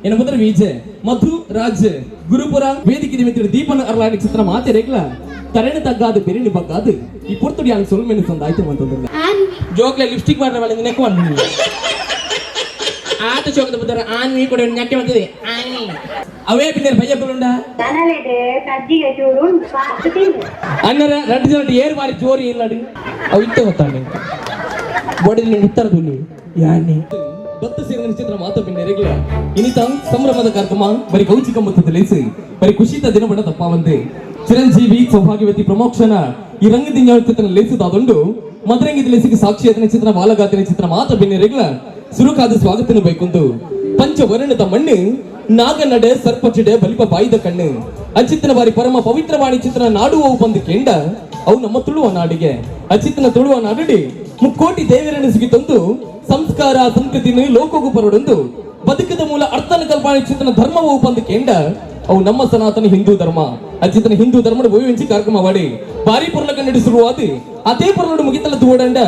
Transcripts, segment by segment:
ಎನ್ನ ಮೊದಲ ವಿಜಯ್ ಮಧು ರಾಜ್ ಗುರುಪುರ ವೇದಿಕೆ ನಿಮಿತ್ತ ದೀಪನ ಅರ್ಲಾಡಿ ಚಿತ್ರ ಮಾತೆ ರೇಗ್ಲ ತರಣೆ ತಗ್ಗಾದು ಬೆರಿನಿ ಬಗ್ಗಾದು ಈ ಪುರ್ತುಡಿ ಅಲ್ಲಿ ಸೊಲ್ ಮೆನು ಸಂದ ಆಯ್ತು ಅಂತಂದ್ರೆ ಜೋಕ್ಲೆ ಲಿಪ್ಸ್ಟಿಕ್ ಮಾಡ್ರೆ ಮಾಡಿ ನೆಕ್ಕ ಒಂದು ಆತ ಚೋಕದ ಬದರ ಆನ್ ನೀ ಕೊಡೆ ನೆಕ್ಕೆ ಬಂದಿದೆ ಆನಿ ಅವೇ ಪಿನ್ನರ್ ಭಯ್ಯ ಬರುಂಡ ದನಲೆಡೆ ಕಜ್ಜಿಗೆ ಚೂರು ಅನ್ನರ ರೆಡ್ ಜರ್ಟ್ ಏರ್ ಮಾರಿ ಜೋರಿ ಇಲ್ಲಡಿ ಅವು ಇತ್ತೆ ಗೊತ್ತಾನೆ ಬೋಡಿಲಿ ಉತ್ತರ ತುಲಿ ಯಾನಿ ಭತ್ತ ಸೇರಿನ ಚಿತ್ರ ಮಾತು ಪಿನ್ನರೆಗ್ಲ ಇನಿತ ಸಂಭ್ರಮದ ಕಾರ್ಯಕ್ರಮ ಬರೀ ಕೌಚಿಕ ಮೊತ್ತದ ಲೇಸಿ ಬರೀ ಖುಷಿತ ದಿನಬಡ ತಪ್ಪ ಬಂದೆ ಚಿರಂಜೀವಿ ಸೌಭಾಗ್ಯವತಿ ಪ್ರಮೋಕ್ಷನ ಈ ರಂಗದಿಂದ ಚಿತ್ರ ಲೇಸಿದಾದೊಂಡು ಮದರಂಗಿದ ಲೇಸಿಗೆ ಸಾಕ್ಷಿಯತನ ಚಿತ್ರ ಬಾಲಗಾತಿನ ಚಿತ್ರ ಮಾತು ಪಿನ್ನರೆಗ್ಲ ಸುರುಕಾದ ಸ್ವಾಗತನ ಬೈಕುಂದು ಪಂಚವರ್ಣದ ಮಣ್ಣು ನಾಗನಡೆ ಸರ್ಪಚಿಡೆ ಬಲಿಪ ಬಾಯಿದ ಕಣ್ಣು ಅಚಿತ್ತನ ಬಾರಿ ಪರಮ ಪವಿತ್ರವಾಣಿ ಚಿತ್ರ ನಾಡುವವು ಬಂದು ಕೆಂಡ ಅವು ನಮ್ಮ ತುಳುವ ನಾಡಿಗೆ ಅಚಿತ್ತನ ತುಳುವ ನಾಡಿಡಿ ಮುಕ್ಕೋಟಿ ದೇವರನಿಸಿಗೆ ತಂದು ಸಂಸ್ಕಾರ ಸಂಸ್ಕೃತಿನ ಲೋಕಗೂ ಪರಡೊಂದು ಬದುಕದ ಮೂಲ ಅರ್ಥನ ಕಲ್ಪಾಣಿ ಚಿತ್ರನ ಧರ್ಮವು ಬಂದು ಕೆಂಡ ಅವು ನಮ್ಮ ಸನಾತನ ಹಿಂದೂ ಧರ್ಮ ಅಚಿತ್ತನ ಹಿಂದೂ ಧರ್ಮದ ಬೋವಿಂಚಿ ಕಾರ್ಯಕ್ರಮ ಮಾಡಿ ಭಾರಿ ಪುರ್ಲಕ ನಡೆಸಿರುವಾದ ಅದೇ ಪುರ್ಲಡು ಮುಗಿತಲ ತೋಡಂಡ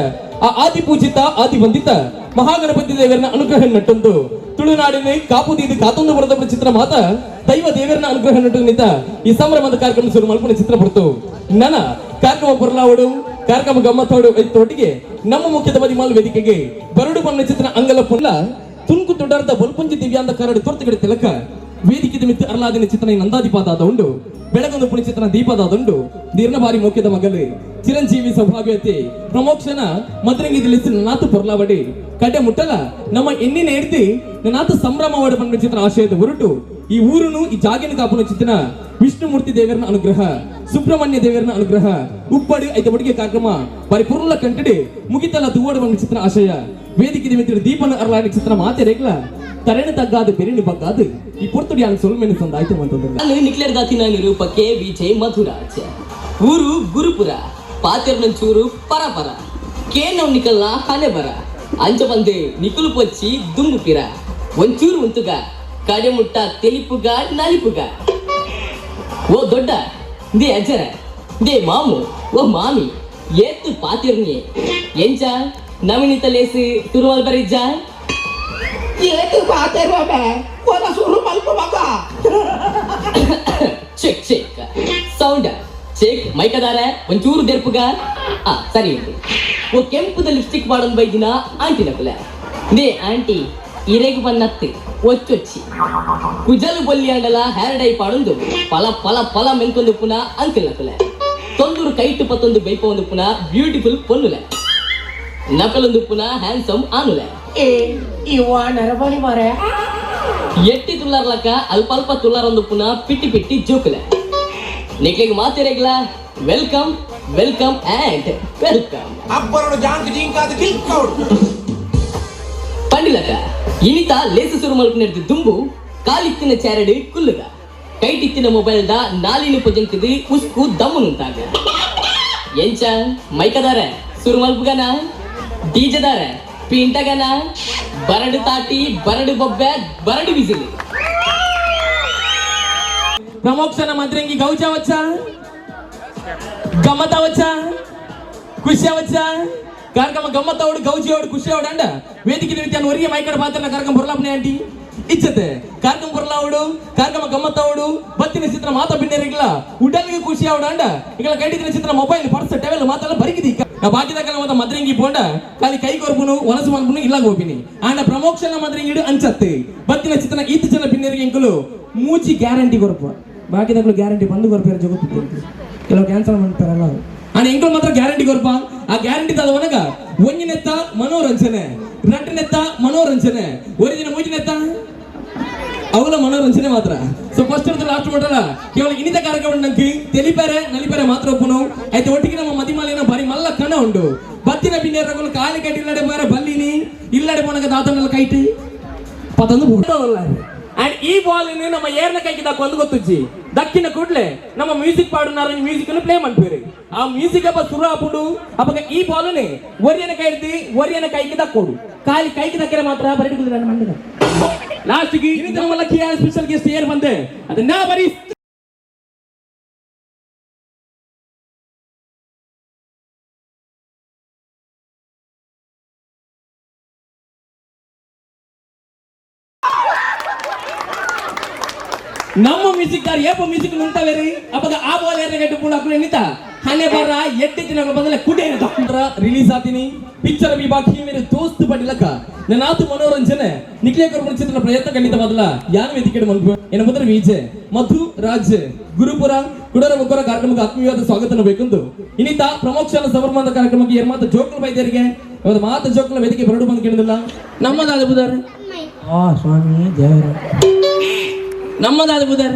ಆ ಆದಿ ಪೂಜಿತ ಆದಿ ಬಂದಿತ ಮಹಾಗಣಪತಿ ದೇವರನ ಅನುಗ್ರಹ ನಟ್ಟೊಂದು ತುಳುನಾಡಿನ ಕಾಪುದೀದು ಕಾತೊಂದು ಬರದ ಚಿತ್ರ ಮಾತ ದೈವ ದೇವರನ ಅನುಗ್ರಹ ನಟ್ಟು ನಿಂತ ಈ ಸಂಭ್ರಮದ ಕಾರ್ಯಕ್ರಮ ಶುರು ಮಲ್ಪನ ಚಿತ್ರ ಬರ್ತು ನನ ಕಾರ್ಯಕ್ರಮ ಬರಲಾವಡು ಕಾರ್ಯಕ್ರಮ ಗಮ್ಮತ್ತೋಡು ಒಟ್ಟಿಗೆ ನಮ್ಮ ಮುಖ್ಯದ ಬದಿ ಮಾಲ್ ವೇದಿಕೆಗೆ ಬರಡು ಬಣ್ಣ ಚಿತ್ರ ಅಂಗಲ ಪುಲ್ಲ ತುಣುಕು ತೊಡರ್ದ ಬಲ್ಪಂಜಿ ದಿವ್ಯಾಂದ ಕರಡು ತೊರ್ತಗಡೆ ತಿಲಕ ವೇದಿಕೆ ಮಿತ್ತು ಅರ್ಲಾದಿನ ಚಿತ್ರ ನಂದಾದಿಪಾದ ಉಂಡು ಬೆಳಗೊಂದು ಪುಣಿ ಚಿತ್ರ ದೀಪದಾದುಂಡು ನೀರ್ನ ಬಾರಿ ಮುಖ್ಯದ ಮಗಲು ಚಿರಂಜೀವಿ ಸೌಭಾಗ್ಯವತಿ ಪ್ರಮೋಕ್ಷನ ಮದ್ರಂಗಿದಲ್ಲಿ ನಾತು ಪೊರ್ಲಾವಡಿ ಕಡೆ ಮುಟ್ಟಲ ನಮ್ಮ ಎಣ್ಣಿನ ಎಡ್ತಿ ನಾತು ಸಂಭ್ರಮವಾಡ ಬಂದ ಚಿತ್ರ ಆಶಯದ ಹೊರಟು ಈ ಊರುನು ಈ ಜಾಗಿನ ಕಾಪುನ ಚಿತ್ರ ವಿಷ್ಣುಮೂರ್ತಿ ದೇವರನ ಅನುಗ್ರಹ ಸುಬ್ರಹ್ಮಣ್ಯ ದೇವರನ ಅನುಗ್ರಹ ಉಪ್ಪಡಿ ಐದು ಬಡಿಗೆ ಕಾರ್ಯಕ್ರಮ ಬಾರಿ ಪುರ್ಲ ಕಂಟಡಿ ಮುಗಿತಲ ತೂವಡ ಬಂದ ಚಿತ್ರ ಆಶಯ ವೇದಿಕೆ ನಿಮಿತ್ತ ದೀಪನ ಅರ್ಲಾಡಿ ಚಿತ್ರ ಮಾತೆ ರೇಗ್ಲ ತರಣೆ ತಗ್ಗಾದು ಬೆರಿನಿ ಬಗ್ಗಾದು ಈ ಪುರ್ತುಡಿ ಅಲ್ಲಿ ಸೊಲ್ ಮೆನು ಸಂದ ಆಯ್ತು ಅಂತಂದ್ರೆ ನಾನು ನಿಕ್ಲೇರ್ ದಾತಿನ ನಿರೂಪಕ್ಕೆ ವಿಜಯ್ ಮಧುರಾಜ್ ಊರು ಗುರುಪುರ ಪಾತೆರ್ನಂಚೂರು ಪರಪರ ಕೇನವ್ ನಿಕಲ್ನ ಹನೆ ಬರ ಅಂಚ ಬಂದೆ ನಿಕುಲು ಪೊಚ್ಚಿ ದುಂಬು ಪಿರ ಒಂಚೂರು ಉಂತುಗ ಕಡೆ ಮುಟ್ಟ ತೆಲಿಪುಗ ನಲಿಪುಗ ಓ ದೊಡ್ಡ ದೇ ಅಜ್ಜರ ದೇ ಮಾಮು ಓ ಮಾಮಿ ಏತ್ತು ಪಾತಿರ್ನಿ ಎಂಚ ನವನಿತ ಲೇಸಿ ತುರುವಲ್ ಬರಿಜ್ಜ ಏತು ಪಾತಿರ್ವ ಕೋನ ಸುರು ಮಲ್ಪ ಮಗ ಚೆಕ್ ಚೆಕ್ ಸೌಂಡ್ ಚೆಕ್ ಮೈಕದಾರ ಒಂಚೂರು ದೆರ್ಪುಗ ಸರಿ ಉಂಟು ಓ ಕೆಂಪುದ ಲಿಪ್ಸ್ಟಿಕ್ ಮಾಡೋದು ಬೈದಿನ ಆಂಟಿನ ಕುಲ ದೇ ಆಂಟಿ ಇರೆಗು ಬನ್ನತ್ತು ಒಚ್ಚೊಚ್ಚಿ ಕುಜಲು ಬೊಲ್ಲಿ ಅಂಡಲ ಹೇರ್ ಡೈ ಪಾಡೊಂದು ಪಲ ಪಲ ಪಲ ಮೆಂಕೊಂದು ಪುನಃ ಅಂಕಲ್ ಕುಲ ತೊಂದೂರು ಕೈಟು ಪತ್ತೊಂದು ಬೈಪ ಒಂದು ಪುನಃ ಬ್ಯೂಟಿಫುಲ್ ಪೊನ್ನುಲೆ ನಕಲೊಂದು ಪುನಃ ಹ್ಯಾಂಡ್ಸಮ್ ಆನುಲೆ ಇವ ನರಬಲಿ ಮಾರೆ ಎಟ್ಟಿ ತುಳ್ಳಾರ್ಲಕ್ಕ ಅಲ್ಪ ಅಲ್ಪ ತುಳ್ಳಾರೊಂದು ಪುನಃ ಪಿಟ್ಟಿ ಪಿಟ್ಟಿ ಜೋಕುಲೆ ನಿಕ್ಲಿಗೆ ಮಾತಿರೆಗ್ಲ ವೆಲ್ಕಮ್ ವೆಲ್ಕಮ್ ಅಂಡ್ ವೆಲ್ಕಮ್ ಅಪ್ಪರಡು ಜಾಂಕ್ ಜಿಂಕಾದ ಕಿಲ್ಕೌಡ್ ಪಂಡಿಲಕ ಇನಿತ ಲೇಸು ಸುರು ಮಲ್ಪು ನಡೆದು ದುಂಬು ಕಾಲಿತ್ತಿನ ಚಾರಡಿ ಕುಲ್ಲುಗ ಕೈಟಿತ್ತಿನ ಮೊಬೈಲ್ ದ ನಾಲಿನ ಪೊಜಂತಿದು ಉಸ್ಕು ದಮ್ಮನುಂತಾಗ ಎಂಚ ಮೈಕದಾರ ಸುರು ಮಲ್ಪುಗನ ಡೀಜದಾರ ಪಿಂಟಗನ ಬರಡು ತಾಟಿ ಬರಡು ಬೊಬ್ಬೆ ಬರಡು ಬಿಸಿಲು ಪ್ರಮೋಕ್ಷನ ಮದ್ರಂಗಿ ಗೌಜ ವಚ್ಚ ಗಮ್ಮತ ವಚ್ಚ ಖುಷಿ ವಚ್ಚ ಕಾರ್ಯಕ್ರಮ ಗಮ್ಮತ್ತ ಅವಡು ಗೌಜಿ ಅವಡು ಖುಷಿ ಅವಡು ಅಂಡ ವೇದಿಕೆ ನಿಮಿತ್ತ ಹೊರಗೆ ಮೈಕಡ ಪಾತ್ರ ಕಾರ್ಯಕ್ರಮ ಬರಲಾಪನೆ ಆಂಟಿ ಇಚ್ಚತೆ ಕಾರ್ಯಕ್ರಮ ಬರಲಾವಡು ಕಾರ್ಯಕ್ರಮ ಗಮ್ಮತ್ತ ಅವಡು ಬತ್ತಿನ ಚಿತ್ರ ಮಾತಾ ಬಿನ್ನೇರಿಗಿಲ್ಲ ಉಡಲ್ಗೆ ಖುಷಿ ಅವಡು ಅಂಡ ಈಗ ಕೈಟಿನ ಚಿತ್ರ ಮೊಬೈಲ್ ಪರ್ಸ್ ಟೆವೆಲ್ ಮಾತೆಲ್ಲ ಬರಿಕಿದಿ ನಾ ಬಾಕಿದ ಮತ್ತ ಮದ್ರಂಗಿ ಪೋಂಡ ಖಾಲಿ ಕೈ ಕೊರ್ಪುನು ವನಸು ಮನ್ಪುನು ಇಲ್ಲ ಹೋಗ್ಬಿನಿ ಆಂಡ ಪ್ರಮೋಕ್ಷನ ಮದ್ರಂಗಿ ಇಡು ಅಂಚತ್ತೆ ಬತ್ತಿನ ಚಿತ್ರ ಈತ ಜನ ಬಿನ್ನೇರಿಗೆ ಇಂಕಲು ಮೂಚಿ ಗ್ಯಾರಂಟಿ ಕೊರಪ ಬಾಕಿದಗಳು ಗ್ಯಾರಂಟಿ ಬಂದು ಕೊರಪೇರ ಜಗತ್ತು ಕೆಲವು ಕ್ಯಾನ್ಸಲ್ ಮಾಡ್ತಾರಲ್ಲ ಆನ ಎಂಕಲ್ ಮಾತ್ರ ಗ್ಯಾರಂಟಿ ಕೊರಪ ಆ ಗ್ಯಾರಂಟಿ ತದವನಗ ಒಂಜಿನೆತ್ತ ಮನೋರಂಜನೆ ನಟನೆತ್ತ ಮನೋರಂಜನೆ ಒರಿಜಿನ ಮೂಜಿನೆತ್ತ ಅವಳ ಮನೋರಂಜನೆ ಮಾತ್ರ ಸೊ ಫಸ್ಟ್ ಅಂತ ಲಾಸ್ಟ್ ಮಾಡಲ್ಲ ಕೇವಲ ಇನಿತ ಕಾರ್ಯಕ್ರಮ ನಂಗೆ ತೆಲಿಪೇರೆ ನಲಿಪೇರೆ ಮಾತ್ರ ಒಪ್ಪನು ಆಯ್ತು ಒಟ್ಟಿಗೆ ನಮ್ಮ ಮದಿಮಾಲಿನ ಬಾರಿ ಮಲ್ಲ ಕಣ ಉಂಡು ಬತ್ತಿನ ಬಿನ್ನೇರಗಳು ಕಾಲಿ ಕಟ್ಟಿ ಇಲ್ಲಡೆ ಬೇರೆ ಬಲ್ಲಿನಿ ಇಲ್ಲಡೆ ಪೋನಗ ದಾತನೆಲ್ಲ ಕೈಟಿ ಪತಂದು ಬಿಡೋಲ್ಲ ಅಂಡ್ ಈ ಬಾಲ್ ನಮ್ಮ ಏರ್ನ ಕೈಗೆ ದಾಕು ಒಂದು ಗೊತ್ತುಚ್ಚಿ ದಕ್ಕಿನ ಕೂಡ್ಲೆ ನಮ್ಮ ಮ್ಯೂಸಿಕ್ ಪಾಡುನಾರ ಮ್ಯೂಸಿಕ್ ಪ್ಲೇ ಮಾಡ್ಬೇರಿ ಆ ಮ್ಯೂಸಿಕ್ ಅಪ್ಪ ಸುರು ಹಾಪುಡು ಅವಾಗ ಈ ಬಾಲ್ನೇ ಒರಿಯನ ಕೈ ಇಡ್ತಿ ಒರಿಯನ ಕೈಗೆ ದಕ್ಕೋಡು ಖಾಲಿ ಕೈಗೆ ದಕ್ಕರೆ ಮಾತ್ರ ಬರಡಿ ನನ್ನ ಮಂಡಿದ ಲಾಸ್ಟ್ಗೆ ನಮ್ಮ ಲಕ್ಕಿ ಸ್ಪೆಷಲ್ ಗೆಸ್ಟ್ ಏರ್ ಬಂದೆ ಅದನ್ನ ಬರೀ ನಮ್ಮ ಮ್ಯೂಸಿಕ್ ದಾರ್ ಏಪ ಮ್ಯೂಸಿಕ್ ನುಂಟವೇರಿ ಅವಾಗ ಆ ಬೋಲ್ ಏರ್ನ ಗಟ್ಟಿ ಕೂಡ ಅಕ್ಕಳು ಎನ್ನಿತ ಹನೆ ಬರ ಎಟ್ಟಿ ದಿನ ಬದಲ ಕುಡೆ ರಿಲೀಸ್ ಆತೀನಿ ಪಿಕ್ಚರ್ ವಿಭಾಗ ಮೇರೆ ದೋಸ್ತ್ ಪಡಿಲಕ ನನಾತು ಮನೋರಂಜನೆ ನಿಕ್ಲೆ ಕರ್ಪಣ ಚಿತ್ರ ಪ್ರಯತ್ನ ಖಂಡಿತ ಮೊದಲ ಯಾರು ವೇದಿಕೆ ಮಲ್ಪು ಏನ ಮೊದಲ ವೀಜೆ ಮಧು ರಾಜ್ ಗುರುಪುರ ಕುಡರ ಮುಗ್ಗರ ಕಾರ್ಯಕ್ರಮಕ್ಕೆ ಆತ್ಮೀಯವಾದ ಸ್ವಾಗತ ಬೇಕೆಂದು ಇನ್ನಿತ ಪ್ರಮೋಕ್ಷನ ಸಮರ್ಪಣದ ಕಾರ್ಯಕ್ರಮಕ್ಕೆ ಏರ್ಮಾತ ಜೋಕುಲ ವೈದ್ಯರಿಗೆ ಅವರ ಮಾತ ಜೋಕುಲ ವೇದಿಕೆ ಬರಡು ಬಂದು ಕೇಳಿದಿಲ್ಲ ನಮ್ಮದಾದ ಬುಧಾರ ಆ ಸ್ವಾಮಿ ದೇವರ ನಮ್ಮದಾದ ಬುಧಾರ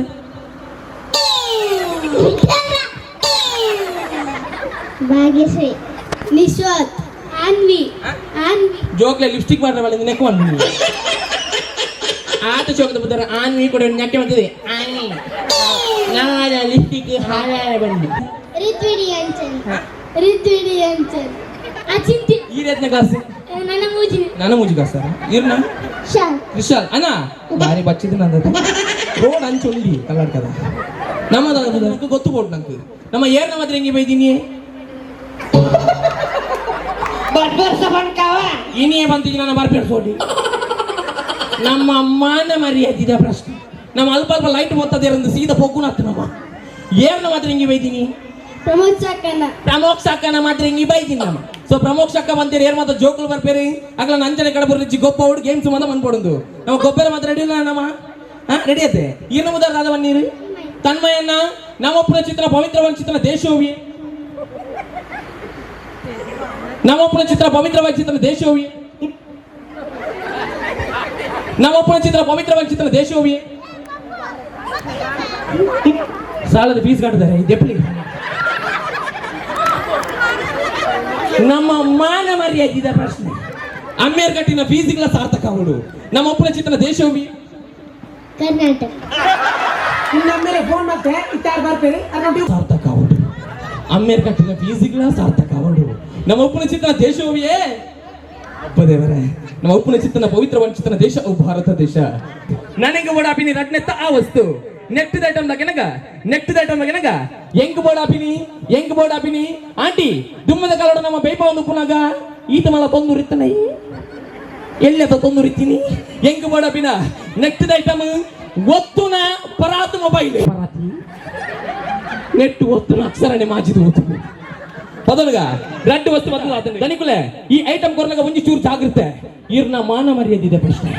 ಭಾಗ್ಯಶ್ರೀ ನಿಶ್ವತ್ ಆನ್ವಿ ಜೋಕ್ಲೆ ಲಿಪ್ಸ್ಟಿಕ್ ಮಾಡ್ರೆ ಬಲ್ಲ ನೆಕ್ ಮಾಡಿ ಆತ ಚೋಕದ ಬುಧಾರ ಆನ್ವಿ ಕೂಡ ನೆಕ್ಕೆ ಮಾಡ್ತಿದೆ ಆನ್ವಿ ನಾನ ಲಿಪ್ಸ್ಟಿಕ್ ಹಾಳೆ ಬಂದಿ ರಿತ್ವಿಡಿ ಅಂಚನ್ ಅಚಿಂತಿ ಈ ರೀತಿಯ ಕ್ಲಾಸ್ ನನ್ನ ಮೂಜಿ ಕ್ಲಾಸ್ ಇರ್ನ ವಿಶಾಲ್ ಅಣ್ಣ ಬಾರಿ ಬಚ್ಚಿದ್ದು ನಂದದು ರೋಡ್ ಅಂಚೊಂಡಿ ಕರ್ನಾಟಕದ ನಮ್ಮದಾಗ ಗೊತ್ತು ಬೋಟ್ ನಂಗೆ ನಮ್ಮ ಏರ್ನ ಮಾತ್ರ ಹೆಂಗೆ ಬೈದೀನಿ ಇನಿಯೇ ಬಂತಿದ್ದೀನಿ ನನ್ನ ಬರ್ಬೇಡ್ಸೋಡಿ ನಮ್ಮ ಅಮ್ಮನ ಮರ್ಯಾದಿದ ಪ್ರಶ್ನೆ ನಮ್ಮ ಅಲ್ಪ ಅಲ್ಪ ಲೈಟ್ ಮೊತ್ತದೇರಂದು ಸೀದಾ ಪೊಗ್ಗುನಾಗ್ತು ನಮ್ಮ ಏರ್ನ ಮಾತ್ರ ಹೆಂಗೆ ಬೈದೀನಿ ಪ್ರಮೋಕ್ ಸಾಕನ ಮಾತ್ರ ಹಿಂಗಿ ಬೈತೀನಿ ನಮ್ಮ ಸೊ ಪ್ರಮೋಕ್ ಸಾಕ ಬಂತೀರಿ ಏರ್ ಮಾತ್ರ ಜೋಕುಲು ಬರ್ಪೇರಿ ಆಗಲ ನಂಜನೆ ಕಡೆ ಬರ್ರಿ ಗೊಪ್ಪ ಹುಡು ಗೇಮ್ಸ್ ಮಾತ್ರ ಬಂದ್ಬಿಡೋದು ನಮ್ಮ ಗೊಬ್ಬರ ಮಾತ್ರ ರೆಡಿ ಇಲ್ಲ ನಮ್ಮ ರೆಡಿ ಐತೆ ಏನು ಮುದಾರ ರಾಧವ ನೀರು ತನ್ಮಯನ್ನ ನಮ್ಮಪ್ಪನ ಚಿತ್ರ ಪವಿತ್ರವಾದ ಚಿತ್ರ ದೇಶೋವಿ ನಮ್ಮಪ್ಪನ ಚಿತ್ರ ಪವಿತ್ರವಾದ ಚಿತ್ರ ದೇಶೋವಿ ನಮ್ಮಪ್ಪನ ಚಿತ್ರ ಪವಿತ್ರವಾದ ಚಿತ್ರ ದೇಶೋವಿ ಸಾಲದ ಫೀಸ್ ಕಟ್ಟಿದ್ದಾರೆ ದೆಪ್ಪಲಿ ನಮ್ಮ ಮಾನ ಮರ್ಯಾದಿದ ಪ್ರಶ್ನೆ ಅಮ್ಮೇರ್ ಕಟ್ಟಿನ ಫೀಸಿಗಳ ಸಾರ್ಥಕ ಅವಳು ನಮ್ಮ ಒಪ್ಪನ ಚಿತ್ರ ದೇಶೋವಿ ಕರ್ನಾಟಕ ನಮ್ಮೇಲೆ ಫೋನ್ ಮತ್ತೆ ಇತ್ತಾರು ಬರ್ತೀರಿ ಸಾರ್ಥಕ ಅವಳು ಅಮ್ಮೇರ್ ಕಟ್ಟಿನ ಫೀಸಿಗಳ ಸಾರ್ಥಕ ಅವಳು ನಮ್ಮ ಒಪ್ಪನ ಚಿತ್ರ ದೇಶೋವಿಯೇ ದೇವರೇ ನಮ್ಮ ಒಪ್ಪನ ಚಿತ್ರನ ಪವಿತ್ರವಾದ ಚಿತ್ರನ ದೇಶ ಭಾರತ ದೇಶ ನನಗೆ ಓಡಾಪಿನಿ ರಟ್ನೆತ್ತ ಆ ವಸ್ತು ನೆಕ್ಸ್ಟ್ ಐಟಮ್ ದಾಗೆನಗ ಹೆಂಗ್ ಬೋರ್ಡ್ ಆಪಿನಿ ಆಂಟಿ ದುಮ್ಮದ ಕಲಡ ನಮ್ಮ ಬೇಪ ಒಂದು ಪುನಗ ಈತ ಮಲ ತೊಂದೂರಿತ್ತನ ಎಲ್ಲದ ತೊಂದೂರಿತ್ತೀನಿ ಹೆಂಗ್ ಬೋರ್ಡ್ ಆಪಿನ ನೆಕ್ಸ್ಟ್ ಐಟಮ್ ಒತ್ತುನ ಪರಾತು ಮೊಬೈಲ್ ನೆಟ್ ಒತ್ತುನ ಅಕ್ಷರನೆ ಮಾಜಿದು ಒತ್ತು ಪದನಗ ರೆಡ್ ವಸ್ತು ಬದಲು ದನಿಕುಲೆ ಈ ಐಟಮ್ ಕೊರ್ನಗ ಒಂಜಿ ಚೂರು ಜಾಗೃತೆ ಇರ್ನ ಮಾನ ಮರ್ಯಾದಿದೆ ಪ್ರಶ್ನೆ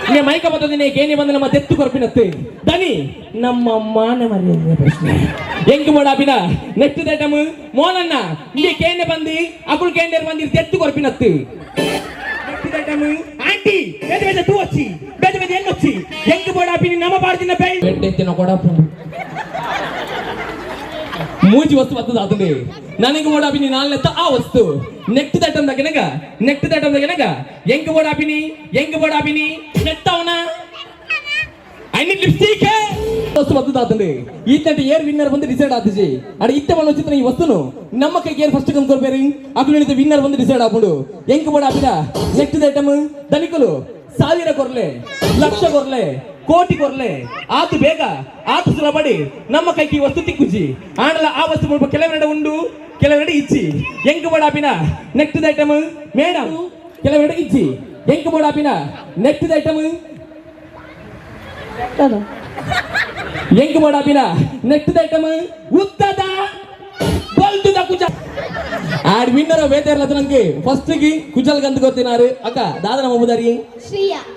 ನಿನ್ನೆ ಮೈಕ ಬತ್ತದಿನೇ ಕೇನಿ ಬಂದ ನಮ್ಮ ತೆತ್ತು ಕೊರಪಿನತ್ತೆ ದನಿ ನಮ್ಮ ಮಾನ ಮರ್ಯಾದಿದೆ ಪ್ರಶ್ನೆ ಹೆಂಗ್ ಮಾಡಾಪಿನ ನೆಕ್ಸ್ಟ್ ಐಟಮ್ ಮೋನನ್ನ ಇಲ್ಲಿ ಕೇನೆ ಬಂದಿ ಅಕುಲ್ ಕೇಂದ್ರ ಬಂದಿರ್ ತೆತ್ತು ಕೊರಪಿನತ್ತೆ ನೆಕ್ಸ್ಟ್ ಐಟಮ್ ಆಂಟಿ ಬೇದ ಬೇದ ತೂ వచ్చి ಬೇದ ಬೇದ ಏನು వచ్చి ಹೆಂಗ್ ಮಾಡಾಪಿನಿ ನಮ್ಮ ಬಾರ್ದಿನ ಬೈ ಬೆಟ್ಟೆತ್ತಿನ ಕೊಡಾಪು ಮೂಜಿ ವಸ್ತು ಬರ್ತದ ಅದನ್ನೇ ನನಗೆ ಓಡಾಪಿನಿ ನಾಲ್ನೆತ್ತ ಆ ವಸ್ತು ನೆಕ್ಸ್ಟ್ ಐಟಮ್ ದಾಗೆನಗ ಹೆಂಗ್ ಓಡಾಪಿನಿ ನೆತ್ತವನ ಐ ನೀಡ್ ಲಿಪ್ಸ್ಟಿಕ್ ವಸ್ತು ಬರ್ತದ ಅದನ್ನೇ ಈ ತಟ್ಟಿ ಏರ್ ವಿನ್ನರ್ ಬಂದು ಡಿಸೈಡ್ ಆತಿಜಿ ಅಡ ಇತ್ತೆ ಬಣ್ಣ ಚಿತ್ರ ಈ ವಸ್ತುನು ನಮ್ಮ ಕೈಗೆ ಏರ್ ಫಸ್ಟ್ ಕಂದು ಕೊರ್ಬೇರಿ ಅದು ಹೇಳಿದ ವಿನ್ನರ್ ಬಂದು ಡಿಸೈಡ್ ಆಗ್ಬಿಡು ಹೆಂಗ್ ಓಡಾಪಿನ ನೆಕ್ಸ್ಟ್ ಐಟಮ್ ದನಿಕಲು 1000 ಕೊರ್ಲೆ ಲಕ್ಷ ಕೊರ್ಲೆ ಕೋಟಿ ಕೊರ್ಲೆ ಆತು ಬೇಗ ಆತು ಸುಲಭಡಿ ನಮ್ಮ ಕೈಗೆ ಈ ವಸ್ತು ತಿಕ್ಕುಜಿ ಆಣಲ ಆ ವಸ್ತು ಮುಲ್ಪ ಕೆಲವೆರಡೆ ಉಂಡು ಕೆಲವೆರಡೆ ಇಚ್ಚಿ ಹೆಂಗ್ ಬೋಡಾಪಿನ ನೆಕ್ಸ್ಟ್ ಐಟಮ್ ಮೇಡಮ್ ಕೆಲವೆರಡೆ ಇಚ್ಚಿ ಹೆಂಗ್ ಬೋಡಾಪಿನ ನೆಕ್ಸ್ಟ್ ಐಟಮ್ ಹೆಂಗ್ ಬೋಡಾಪಿನ ನೆಕ್ಸ್ಟ್ ಐಟಮ್ ಉತ್ತದ ಬಲ್ತುದ ಕುಜ ಆಡ್ ವಿನ್ನರ್ ವೇದೇರ್ಲದ ನನಗೆ ಫಸ್ಟ್ ಗಿ ಕುಜಲ್ ಗಂತ ಗೊತ್ತಿನಾರು ಅಕ್ಕ ದಾದ ನಮ್ಮ ಮುದಾರಿ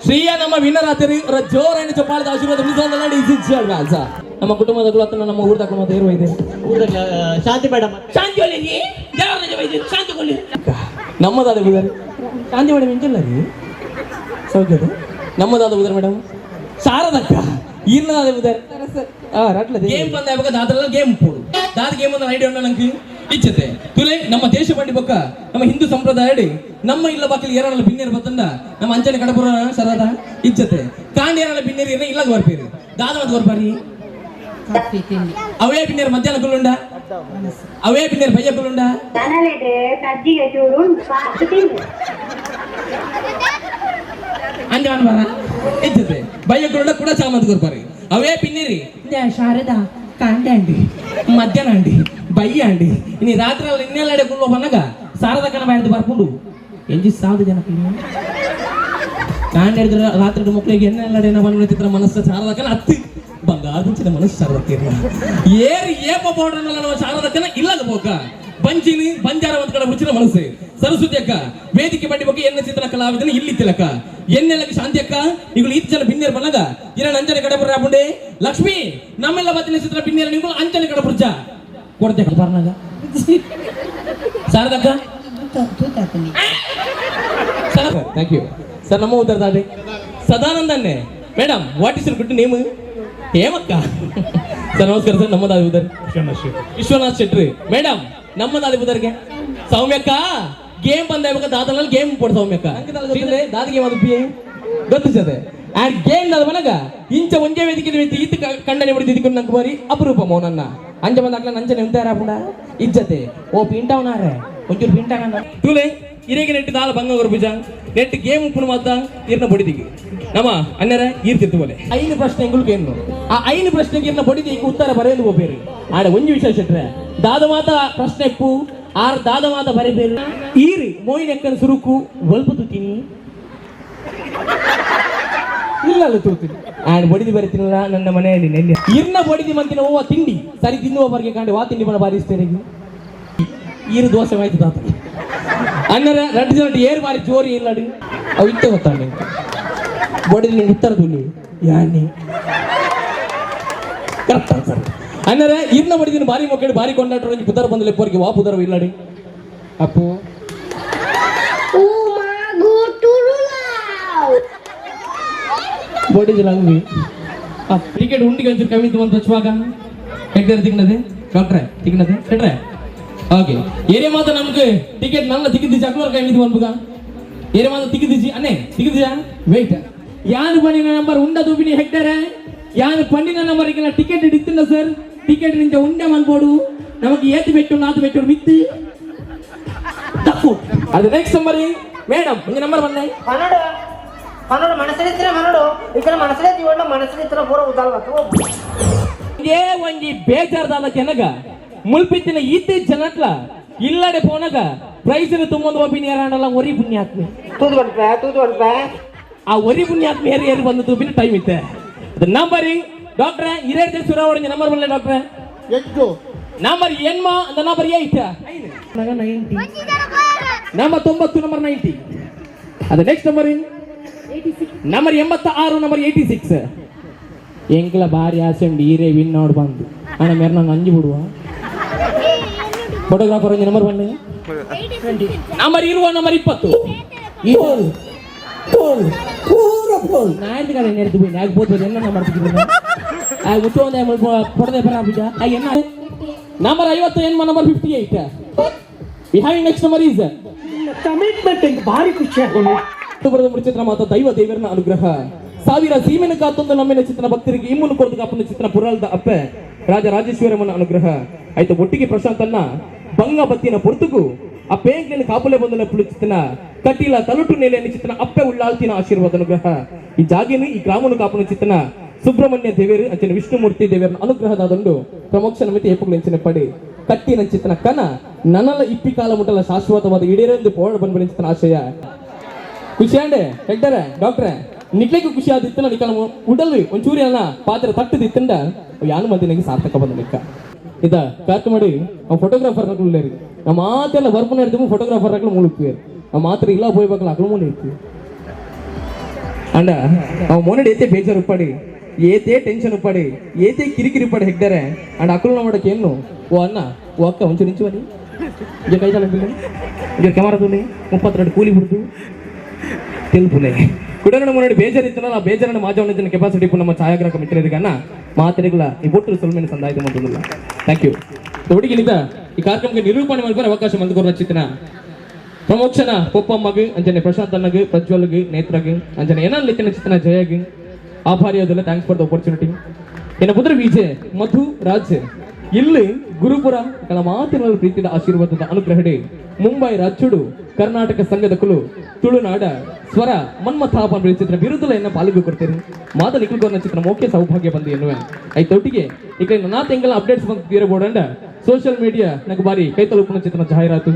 ಶ್ರೀಯಾ ನಮ್ಮ ವಿನ್ನರ್ ಆತರಿ ಜೋರಾನ ಚಪ್ಪಾಳದ ಆಶೀರ್ವಾದ ನಿಜವಾದ ಇಸಿಚ್ಚಾಳ್ವಾ ಸಾ ನಮ್ಮ ಕುಟುಂಬದಗಳು ಅತ್ತ ನಮ್ಮ ಊರ್ದ ಕಮ್ಮ ತೇರು ಇದೆ ಊರ್ದ ಶಾಂತಿ ಮೇಡಮ್ ಶಾಂತಿ ಒಳ್ಳೆ ದೇವರ ಜೊತೆ ಶಾಂತಿ ಕೊಲ್ಲಿ ನಮ್ಮದಾದ ಮುದಾರಿ ಶಾಂತಿ ಮೇಡಮ್ ಇಂತಿಲ್ಲ ರೀ ಸೌಖ್ಯದ ನಮ್ಮದಾದ ಮುದಾರಿ ಮೇಡಮ್ ಶಾರದಕ್ಕ ಇರ್ನದಾದ ಮುದಾರಿ ರಟ್ಲ ಗೇಮ್ ಬಂದ ಯಾವಾಗ ದಾದಲ್ಲ ಗೇಮ್ ಪೋಡು ದಾದ ಗೇಮ್ ಅನ್ನ ಐಡಿಯಾ ನಂಗೆ ಇಚ್ಛತೆ ತುಲೆ ನಮ್ಮ ದೇಶ ಬಂಡಿ ಬೊಕ್ಕ ನಮ್ಮ ಹಿಂದೂ ಸಂಪ್ರದಾಯ ನಮ್ಮ ಇಲ್ಲ ಬಾಕಿಲಿ ಏರಲ್ಲ ಬಿನ್ನೇರು ಬತ್ತಂದ ನಮ್ಮ ಅಂಚನೆ ಕಡಪುರ ಸರದ ಇಚ್ಛತೆ ಕಾಂಡಿ ಏರಲ್ಲ ಬಿನ್ನೇರಿ ಇಲ್ಲ ಇಲ್ಲಾಗ ಬರ್ಪೇರಿ ದಾದ ಮತ್ ಬರ್ಪಾರಿ ಅವೇ ಬಿನ್ನೇರು ಮಧ್ಯಾಹ್ನ ಕುಲ್ಲುಂಡ ಅವೇ ಬಿನ್ನೇರು ಬಯ್ಯ ಕುಲ್ಲುಂಡ ದನಲೆಡೆ ಸಜ್ಜಿಗೆ ಚೂರು ಪಾಸ್ತು ತಿಂದು ಅಂಜಾನ ಬರ ಇಚ್ಛತೆ ಬಯ್ಯ ಕುಲ್ಲುಂಡ ಕೂಡ ಚಾಮತ್ ಕೊರ್ಪಾರಿ ಅವೇ ಬಿನ್ನೇರಿ ಶಾರದಾ ಕಾಂಡೆ ಅಂಡಿ ಮಧ್ಯಾಹ್ನ ಅಂಡಿ ಬಯ್ಯ ಅಂಡಿ ಇನ್ನು ರಾತ್ರಿ ಅವ್ರು ಇನ್ನೆಲ್ಲ ಕುಲ್ಲೋ ಬನ್ನಗ ಸಾರದ ಕಣ ಬಾಯ್ದು ಬರ್ಕೊಂಡು ಎಂಜಿ 1000 ಜನ ನಾನು ಹೇಳಿದ್ರೆ ರಾತ್ರಿ ಮಕ್ಕಳಿಗೆ ಎಣ್ಣೆಲ್ಲ ಬಂದ ಚಿತ್ರ ಮನಸ್ಸು ಸಾರದಕ್ಕನ ಹತ್ತಿ ಬಂಗಾರ ಮನಸ್ಸು ಸಾರದಕ್ಕಿರಲ್ಲ ಏರಿ ಏಪ ಪೌಡರ್ ನಮ್ಮ ಸಾರದಕ್ಕನ ಇಲ್ಲದ ಬೋಕ ಬಂಚಿನಿ ಬಂಜಾರ ಒಂದ್ ಕಡೆ ಮುಚ್ಚಿನ ಮನಸ್ಸು ಸರಸ್ವತಿ ಅಕ್ಕ ವೇದಿಕೆ ಬಡ್ಡಿ ಬಗ್ಗೆ ಎನ್ನ ಚಿತ್ರ ಕಲಾವಿದನ ಇಲ್ಲಿ ತಿಲಕ ಎನ್ನೆಲ್ಲಕ್ಕೆ ಶಾಂತಿ ಅಕ್ಕ ಈಗ ಈತ ಜನ ಬಿನ್ನೇರ್ ಬನ್ನಗ ಇರಣ ಅಂಚನೆ ಕಡೆ ಬರ್ರ ಹಾಕೊಂಡೆ ಲಕ್ಷ್ಮಿ ನಮ್ಮೆಲ್ಲ ಬತ್ತಿನ ಚಿತ್ರ ಬಿನ್ನೇರ ನೀವು ಅಂಚನೆ ಕಡೆ ಬುರ್ಜ ಕೊಡ್ತೆ ಬರ್ನಾಗ ಶಾರದಕ್ಕ ಸರ್ ಥ್ಯಾಂಕ್ ಯು ಸರ್ ನಮ್ಮ ಉತ್ತರದಾದೆ ಸದಾನಂದನ್ನೇ madam what is good name ಹೇಮಕ್ಕ ಸರ್ ನಮಸ್ಕಾರ ಸರ್ ನಮ್ಮದಾದ ಉದರ್ ವಿಶ್ವನಾಥ್ ಶೆಟ್ರಿ ಮೇಡಮ್ ನಮ್ಮದಾದ ಉದರ್ಗೆ ಸೌಮ್ಯಕ್ಕ ಗೇಮ್ ಬಂದ ದಾದಲ್ಲಿ ಗೇಮ್ ಕೊಡು ಸೌಮ್ಯಕ್ಕ ದಾದ ಗೇಮ್ ಅದು ಗೊತ್ತಿಸದೆ ಆ್ಯಂಡ್ ಗೇಮ್ ದಾದ ಮನಗ ಇಂಚ ಒಂದೇ ವೇದಿಕೆ ಈತ ಕಂಡನೆ ಬಿಡಿದಿದ್ದು ನಂಗೆ ಬಾರಿ ಅಪರೂಪ ಮೌನನ್ನ ಅಂಜ ಬಂದಾಗ್ಲ ನಂಜನೆ ಎಂತಾರ ಪುಂಡ ಇಜ್ಜತೆ ಓ ಪಿಂಟವನಾರೆ ಒಂಚೂರು ಪಿಂಟವನ ತೂಲೆ ಇರೇಗೆ ನೆಟ್ಟು ದಾಲ ಬಂಗ ಭುಜ ನೆಟ್ಟು ಗೇಮ್ ಉಪ್ಪು ಮಾತ ಇರ್ನ ಬಡಿದಿಗೆ ನಮ್ಮ ಅನ್ನರ ಈರ್ತಿರ್ತು ಬೋಲೆ 5 ಪ್ರಶ್ನೆಗಳು ಏನು ಆ 5 ಪ್ರಶ್ನೆಗೆ ಇರ್ನ ಬಡಿದಿ ಉತ್ತರ ಬರೆಯಲು ಹೋಗ್ಬೇರು ಆಡ ಒಂದು ವಿಷಯ ಸಿಟ್ರೆ ದಾದ ಮಾತ ಪ್ರಶ್ನೆ ಉಪ್ಪು 6 ದಾದ ಮಾತ ಬರೀಬೇರು ಈರಿ ಮೋಯಿನೆಕ್ಕನ ಸುರುಕು ಒಲ್ಪು ತುತ್ತೀನಿ ಇಲ್ಲ ತೂತೀನಿ ಆಡ್ ಬಡಿದಿ ಬರೀತೀನಲ್ಲ ನನ್ನ ಮನೆಯಲ್ಲಿ ನೆನ್ನೆ ಇರ್ನ ಬಡಿದಿ ಮಂತಿನ ಓವ ತಿಂಡಿ ಸರಿ ತಿನ್ನುವವರೆಗೆ ಕಾಂಡಿ ವಾ ತಿಂಡಿ ಬಣ ಬಾರಿಸ್ತೇನೆ ಈರು ದೋಸೆ ಆಯ್ತು ತಾತ ಅನ್ನರ 2 ಜನ ಏರ್ ಬಾರಿ ಜೋರಿ ಇಲ್ಲಡಿ ಅವು ಇತ್ತೆ ಗೊತ್ತಾಂಡೆ ಬಡಿದಿ ನಿಂಗೆ ಉತ್ತರ ತುಲಿ ಯಾನಿ ಕರೆಕ್ಟ್ ಆನ್ಸರ್ ಅನ್ನರ ಇರ್ನ ಬಡಿದಿನ ಬಾರಿ ಮಕ್ಕಳು ಬಾರಿ ಕೊಂಡಾಟ್ರ ಪುದರ್ ಬಂದಲೆ ಪೋರ್ಗೆ ವಾ ಪುದರ ಇಲ್ಲಡಿ ಅಪ್ಪು ಬಡಿದಿಲ್ಲ ಹಂಗೆ ಟಿಕೆಟ್ ಉಂಡಿಗೆ ಒಂಚೂರು ಕಮ್ಮಿ ಬಂದು ಹಚ್ಚುವಾಗ ಹೆಗ್ದರೆ ತಿನ್ನದೆ ಡಾಕ್ಟ್ರೆ ತಿನ್ನದೆ ಸೆಟ್ರೆ ಓಕೆ ಏರಿಯಾ ಮಾತ್ರ ನಮ್ಗೆ ಟಿಕೆಟ್ ನನ್ನ ತಿಕ್ಕಿದ್ದಿಸಿ ಅಕ್ಲೋರ್ ಕೈ ಇದು ಬಂದ್ಬುಗ ಏರಿಯಾ ಮಾತ್ರ ತಿಕ್ಕಿದ್ದಿಸಿ ಅನ್ನೇ ತಿಕ್ಕಿದ್ದಿಸ ವೆಯ್ಟ್ ಯಾನು ಪಂಡಿನ ನಂಬರ್ ಉಂಡ ತೂಪಿನಿ ಹೆಕ್ಟರೆ ಯಾನು ಪಂಡಿನ ನಂಬರ್ ಈಗ ಟಿಕೆಟ್ ಇಡ್ತಿಲ್ಲ ಸರ್ ಟಿಕೆಟ್ ನಿಂತ ಉಂಡೆ ಮಾಡ್ಬೋಡು ನಮಗೆ ಏತು ಬೆಟ್ಟು ನಾತು ಬೆಟ್ಟು ಮಿತ್ತು ತಪ್ಪು ಅದು ನೆಕ್ಸ್ಟ್ ನಂಬರ್ ಮೇಡಮ್ ಒಂದು ನಂಬರ್ ಬಂದೆ ಮನೋಡು ಮನಸ್ಸಲ್ಲಿದ್ರೆ ಮನೋಡು ಈಗ ಮನಸ್ಸಲ್ಲಿ ಒಳ್ಳೆ ಮನಸ್ಸಲ್ಲಿದ್ರೆ ಪೂರ ಉದಾಲ್ವತ್ತು ಏ ಒಂಜಿ ಬೇಜಾರ್ದಾದ ಜನಗ ಮುಲ್ಪಿತ್ತಿನ ಈತಿ ಜನಟ್ಲ ಇಲ್ಲಡೆ ಪೋನಗ ಪ್ರೈಸ್ ತುಂಬೊಂದು ಒಬ್ಬಿನ ಯಾರಲ್ಲ ಒರಿ ಪುಣ್ಯಾತ್ಮೆ ತೂದು ಬರ್ಬೇ ಆ ಒರಿ ಪುಣ್ಯಾತ್ಮೆ ಏರಿ ಬಂದು ತೂಪಿನ ಟೈಮ್ ಇತ್ತೆ ನಂಬರ್ ಡಾಕ್ಟ್ರೆ ಇರೇಡ್ ಸುರ ಹೊಡೆದ ನಂಬರ್ ಬರಲ್ಲ ಡಾಕ್ಟ್ರೆ ನಂಬರ್ ಎನ್ಮ ಅಂತ ನಂಬರ್ 8 ನಂಬರ್ 90 ನಂಬರ್ 90 ಅದು ನೆಕ್ಸ್ಟ್ ನಂಬರ್ ನಂಬರ್ 86 ನಂಬರ್ 86 ಎಂಕ್ಲ ಬಾರಿ ಆಸೆ ಉಂಡು ಈರೇ ವಿನ್ ನೋಡ್ ಬಂದು ಅಣ್ಣ ಮೇರೆ ನಂಗೆ ಅಂಜಿ ಬಿಡುವ ಫೋಟೋಗ್ರಾಫರ್ ಒಂದು ನಂಬರ್ ಬನ್ನಿ ನಂಬರ್ ಇರುವ ನಂಬರ್ 20 ನಾಯ್ದು ಕಡೆ ನೆರೆದು ಬಿಡಿ ಆಗ್ಬೋದು ಎಲ್ಲ ಮಾಡ್ತಿದ್ದೀನಿ ಆಗ ಮುಚ್ಚೋಂದೆ ಪೊಡದೆ ಬರ ಬೀಜ ಎನ್ನ ನಂಬರ್ 50 ಎನ್ಮ number 58 we having next number is commitment ಭಾರಿ ಖುಷಿ ಆಗೋದು ಚಿತ್ರ ಮಾತ್ರ ದೈವ ದೇವರನ ಅನುಗ್ರಹ ಸಾವಿರ ಸೀಮೆನ ಕಾತೊಂದು ನಮ್ಮಿನ ಚಿತ್ರ ಭಕ್ತರಿಗೆ ಇಮ್ಮನ್ನು ಕೊಡದ ಕಾಪನ ಚಿತ್ರ ಪುರಾಳದ ಅಪ್ಪೆ ರಾಜ ರಾಜೇಶ್ವರಮ್ಮನ ಅನುಗ್ರಹ ಆಯ್ತು ಒಟ್ಟಿಗೆ ಪ್ರಶಾಂತನ್ನ ಬಂಗ ಬತ್ತಿನ ಪೊರ್ತುಗು ಆ ಪೇಂಕ್ಲಿನ ಕಾಪಲೆ ಬಂದನ ಪುಳು ಚಿತ್ತನ ಕಟ್ಟಿಲ ತಲುಟು ನೆಲೆಯ ಚಿತ್ತನ ಅಪ್ಪೆ ಉಳ್ಳಾಳ್ತಿನ ಆಶೀರ್ವಾದ ಅನುಗ್ರಹ ಈ ಜಾಗಿನ ಈ ಗ್ರಾಮನು ಕಾಪನ ಚಿತ್ತನ ಸುಬ್ರಹ್ಮಣ್ಯ ದೇವರು ಅಂಚಿನ ವಿಷ್ಣುಮೂರ್ತಿ ದೇವರನ ಅನುಗ್ರಹದಾದಂಡು ಪ್ರಮೋಕ್ಷನ ಮಿತಿ ಏಪುಗಳು ಎಂಚಿನ ಪಡಿ ಕಟ್ಟಿನ ಚಿತ್ತನ ಕನ ನನಲ ಇಪ್ಪಿ ಕಾಲ ಮುಟ್ಟಲ ಶಾಶ್ವತವಾದ ಇಡೇರೆಂದು ಪೋಳ ಬಂದ್ಬಿಡಿ ಚಿತ್ತನ ಆಶಯ ಖುಷಿ ಅಂಡೆ ಹೆಗ್ಡರೆ ಡಾಕ್ಟ್ರೆ ನಿಕ್ಲಿಕ್ಕೆ ಖುಷಿ ಆದಿತ್ತು ನಿಕಲ ಉಡಲ್ವಿ ಒಂಚೂರಿ ಅಲ್ಲ ಪಾತ್ರ ತಟ್ಟದಿತ್ತಂಡ ಯಾನು ಮಂದಿನಿಗೆ ಸಾರ್ಥಕ ಬಂದ ಲೆಕ್ಕ ಇದ ಕಾರ್ಕ ಮಾಡಿ ನಾವು ಫೋಟೋಗ್ರಾಫರ್ ಹಾಕೊಳ್ಳಿ ನಮ್ಮ ಮಾತೆಲ್ಲ ವರ್ಕ್ ನಡೆದು ಫೋಟೋಗ್ರಾಫರ್ ಹಾಕಲು ಮುಳುಕ್ತೀವಿ ನಾವು ಮಾತ್ರ ಇಲ್ಲ ಹೋಗ್ಬೇಕಲ್ಲ ಹಾಕಲು ಮೂಲ ಇರ್ತೀವಿ ಅಂಡ ನಾವು ಮೊನ್ನೆ ಏತೆ ಬೇಜಾರು ಉಪ್ಪಾಡಿ ಏತೆ ಟೆನ್ಷನ್ ಉಪ್ಪಾಡಿ ಏತೆ ಕಿರಿಕಿರಿ ಪಡಿ ಹೆಗ್ದರೆ ಅಂಡ್ ಅಕ್ಕಲು ಮಾಡಕ್ಕೆ ಏನು ಓ ಅಣ್ಣ ಓ ಅಕ್ಕ ಒಂಚೂರು ಇಂಚು ಬನ್ನಿ ಈಗ ಕೈ ತಲೆ ಈಗ ಕ್ಯಾಮರಾ ತುಲಿ 32 ಕೂಲಿ ಬಿಡ್ತು తెలుపులే కుడరణ మొన్నటి బేజారిస్తున్నా ఆ బేజారణ మాజావనిచ్చిన కెపాసిటీ ఇప్పుడు ನಮ್ಮ ಛಾಯಾಗ್ರಾಹಕ ಮಿತ್ರರಿಗನ್ನ ಮಾತರಿಗಳ ಈ ಬೊಟ್ಟು ಸುಲ್ಮೇನ ಸಂದಾಯಿತ ಮಾಡುವುದಿಲ್ಲ ಥ್ಯಾಂಕ್ ಯು ಒಟ್ಟಿಗಿನಿಂದ ಈ ಕಾರ್ಯಕ್ರಮಕ್ಕೆ ನಿರೂಪಣೆ ಮಾಡಿದರೆ ಅವಕಾಶ ಮಂದುಕೋರ ರಚಿತನ ಪ್ರಮೋಕ್ಷನ ಪೊಪ್ಪಮ್ಮಗ ಅಂಜನೆ ಪ್ರಶಾಂತ್ ಅನ್ನಗ ಪ್ರಜ್ವಲ್ಗ ನೇತ್ರಗ ಅಂಜನೆ ಏನನ್ನ ಲಿಖನ ಚಿತ್ರನ ಜಯಗ ಆಭಾರಿಯಾದಲ್ಲ ಥ್ಯಾಂಕ್ಸ್ ಫಾರ್ ದ ಆಪರ್ಚುನಿಟಿ ಎನ್ನ ಪುತ್ರ ವಿಜಯ್ ಮಧು ರಾಜ್ ಇಲ್ಲಿ ಗುರುಪುರ ಕಲ ಮಾತಿನ ಪ್ರೀತಿಯ ಆಶೀರ್ವಾದದ ಅನುಗ್ರಹಡೆ ಮುಂಬೈ ರಾಜ್ಯಡು ಕರ್ನಾಟಕ ಸಂಘದ ಕುಲು ತುಳುನಾಡ ಸ್ವರ ಮನ್ಮಥಾಪನ ಚಿತ್ರ ವಿರುದ್ಧಲ ಎನ್ನ ಪಾಲ್ಗೊ ಕೊಡ್ತೀರಿ ಮಾತ ನಿಖಲ್ಗೋರ್ನ ಚಿತ್ರ ಮುಖ್ಯ ಸೌಭಾಗ್ಯ ಬಂದು ಎನ್ನುವೆ ಐತೊಟ್ಟಿಗೆ ಈಗ ನಾ ತೆಂಗಲ ಅಪ್ಡೇಟ್ಸ್ ಬಂದು ತೀರಬೋಡಂಡ ಸೋಷಿಯಲ್ ಮೀಡಿಯಾ ನಂಗೆ ಬಾರಿ ಕೈ ತಲುಪಿನ ಚಿತ್ರನ ಜಾಹೀರಾತು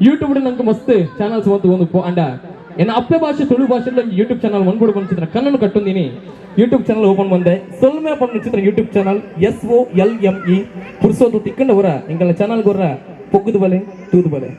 ಯೂಟ್ಯೂಬ್ ನಂಗೆ ಮಸ್ತ್ ಚಾನಲ್ಸ್ ಬಂತು ಒಂದು ಅಂಡ ಎನ್ನ ಅಪ್ಪೆ ಭಾಷೆ ತುಳು ಭಾಷೆలో ಯೂಟ್ಯೂಬ್ ಚಾನಲ್ ಮನ್ಕೊಡು ಬಂದಿದ್ರ ಕನ್ನಡ ಕಟ್ಟುಂದಿನಿ ಯೂಟ್ಯೂಬ್ ಚಾನಲ್ ಓಪನ್ ಬಂದೆ ಸೊಲ್ಮೆ ಪಂಡಿಚಿತ್ರ ಯೂಟ್ಯೂಬ್ ಚಾನಲ್ SOLME ಪುರ್ಸೋದು ತಿಕ್ಕಂಡವರ ಎಂಗಳ ಚಾನಲ್ ಗೊರ್ರ ಪೊಗ್ಗುದು ಬಲೆ ತೂದು ಬಲೆ